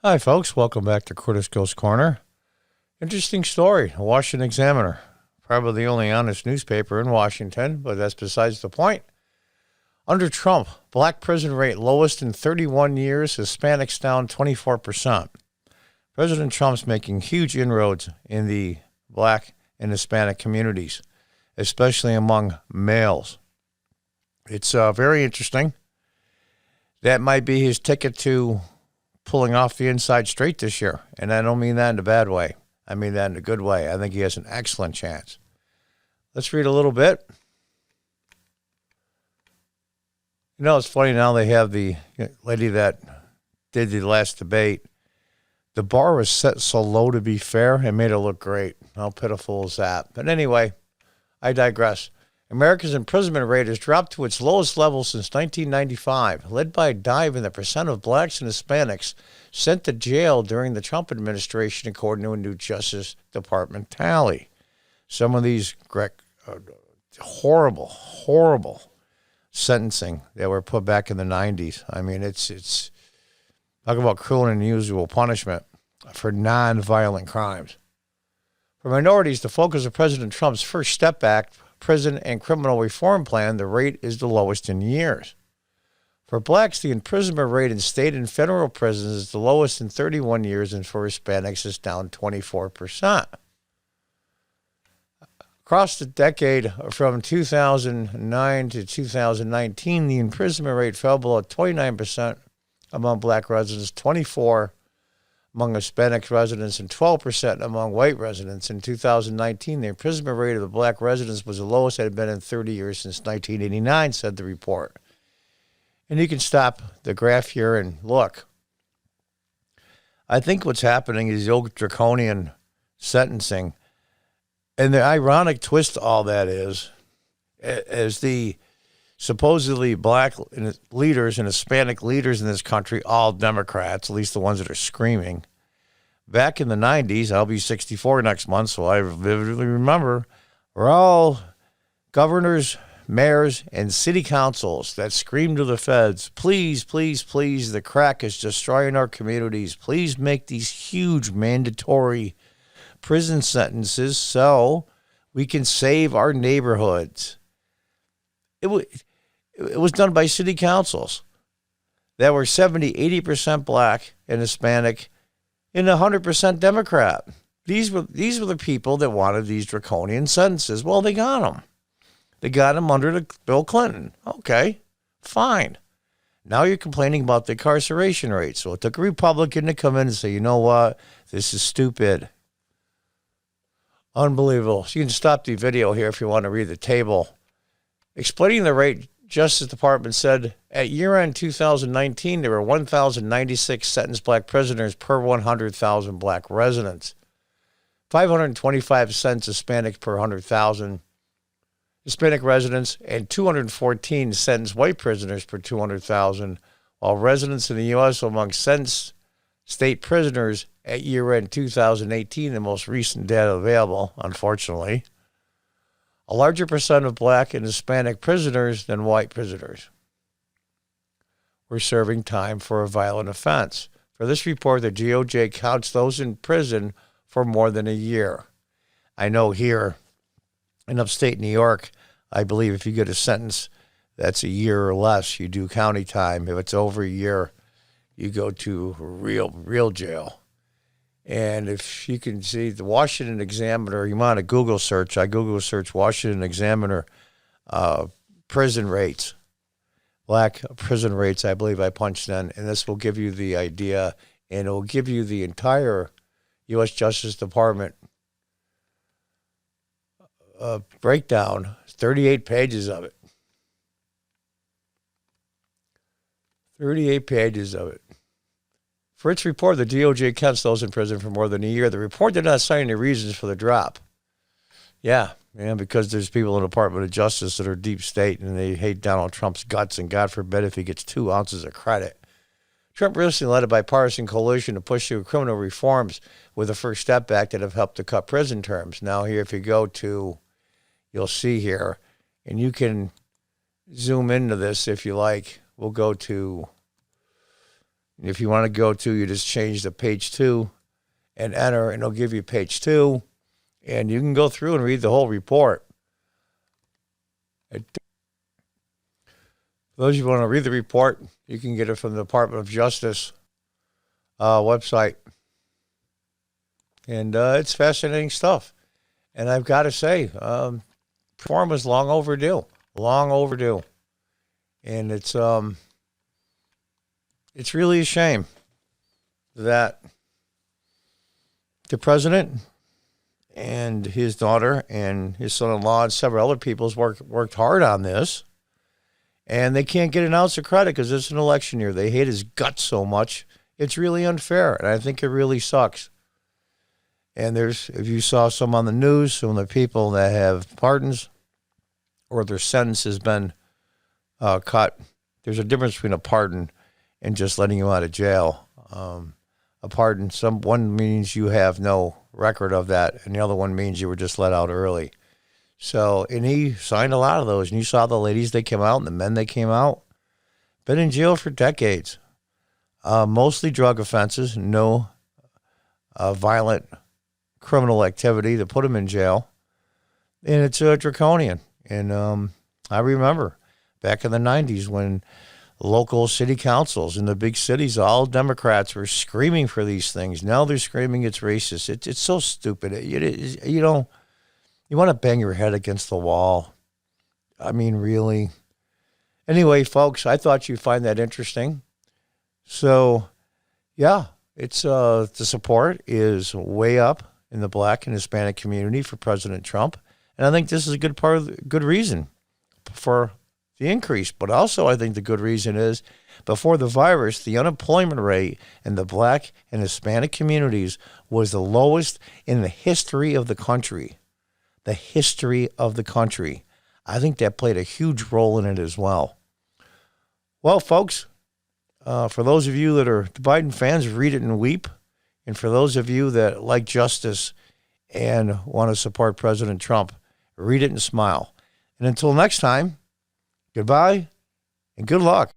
Hi, folks. Welcome back to Curtis Ghost Corner. Interesting story. The Washington Examiner. Probably the only honest newspaper in Washington, but that's besides the point. Under Trump, black prison rate lowest in 31 years, Hispanics down 24%. President Trump's making huge inroads in the black and Hispanic communities, especially among males. It's very interesting. That might be his ticket to pulling off the inside straight this year. And I don't mean that in a bad way. I mean that in a good way. I think he has an excellent chance. Let's read a little bit. You know, it's funny now they have the lady that did the last debate. The bar was set so low to be fair, it made it look great. How pitiful is that? But anyway, I digress. America's imprisonment rate has dropped to its lowest level since 1995, led by a dive in the percent of blacks and Hispanics sent to jail during the Trump administration, according to a new Justice Department tally. Some of these horrible sentencing that were put back in the 90s. I mean, it's talk about cruel and unusual punishment for non-violent crimes. For minorities, the focus of President Trump's First Step Act, prison and criminal reform plan, the rate is the lowest in years. For blacks, the imprisonment rate in state and federal prisons is the lowest in 31 years, and for Hispanics, it's down 24%. Across the decade from 2009 to 2019, the imprisonment rate fell below 29% among black residents, 24% among Hispanic residents, and 12% among white residents. In 2019, the imprisonment rate of the black residents was the lowest it had been in 30 years since 1989, said the report. And you can stop the graph here and look. I think what's happening is the old draconian sentencing. And the ironic twist to all that is the supposedly black leaders and Hispanic leaders in this country, all Democrats, at least the ones that are screaming. Back in the 90s, I'll be 64 next month, so I vividly remember, we're all governors, mayors, and city councils that screamed to the feds, please, please, please, the crack is destroying our communities. Please make these huge mandatory prison sentences so we can save our neighborhoods. It was done by city councils that were 70, 80% black and Hispanic and 100% Democrat. These were the people that wanted these draconian sentences. Well, they got them. They got them under Bill Clinton. Okay, fine. Now you're complaining about the incarceration rate. So it took a Republican to come in and say, you know what, this is stupid. Unbelievable. So you can stop the video here if you want to read the table. Explaining the rate, Justice Department said at year-end 2019, there were 1,096 sentenced black prisoners per 100,000 black residents, 525 sentenced Hispanic per 100,000 Hispanic residents, and 214 sentenced white prisoners per 200,000, while residents in the U.S. among sentenced state prisoners at year-end 2018, the most recent data available, unfortunately, a larger percent of black and Hispanic prisoners than white prisoners were serving time for a violent offense. For this report, the DOJ counts those in prison for more than a year. I know here in upstate New York, I believe if you get a sentence that's a year or less, you do county time. If it's over a year, you go to real jail. And if you can see the Washington Examiner, you want to Google search. I Google search Washington Examiner prison rates, black prison rates. I believe I punched in, and this will give you the idea, and it will give you the entire U.S. Justice Department breakdown. 38 pages of it. 38 pages of it. For its report, the DOJ counts those in prison for more than a year. The report did not cite any reasons for the drop. Yeah, because there's people in the Department of Justice that are deep state and they hate Donald Trump's guts, and God forbid if he gets 2 ounces of credit. Trump recently led a bipartisan coalition to push through criminal reforms with the First Step Act that have helped to cut prison terms. Now here, if you go to, you'll see here, and you can zoom into this if you like. We'll go to If you want to go to, you just change the page 2 and enter, and it'll give you page 2, and you can go through and read the whole report. For those of you who want to read the report, you can get it from the Department of Justice website. And it's fascinating stuff. And I've got to say, reform was long overdue. And it's really a shame that the president and his daughter and his son-in-law and several other people worked hard on this, and they can't get an ounce of credit because it's an election year. They hate his guts so much. It's really unfair, and I think it really sucks. And if you saw some on the news, some of the people that have pardons or their sentence has been cut, there's a difference between a pardon and just letting you out of jail. A pardon, one means you have no record of that, and the other one means you were just let out early. So, and he signed a lot of those, and you saw the ladies that came out and the men that came out, been in jail for decades. Mostly drug offenses, no violent criminal activity to put them in jail. And it's draconian. And I remember back in the 90s when local city councils in the big cities, all Democrats were screaming for these things. Now they're screaming it's racist. It's so stupid. You want to bang your head against the wall. I mean, really. Anyway, folks, I thought you'd find that interesting. So, yeah, it's the support is way up in the Black and Hispanic community for President Trump, and I think this is a good reason for the increase. But also, I think the good reason is before the virus, the unemployment rate in the Black and Hispanic communities was the lowest in the history of the country. The history of the country. I think that played a huge role in it as well. Well, folks, for those of you that are Biden fans, read it and weep. And for those of you that like justice and want to support President Trump, read it and smile. And until next time, goodbye and good luck.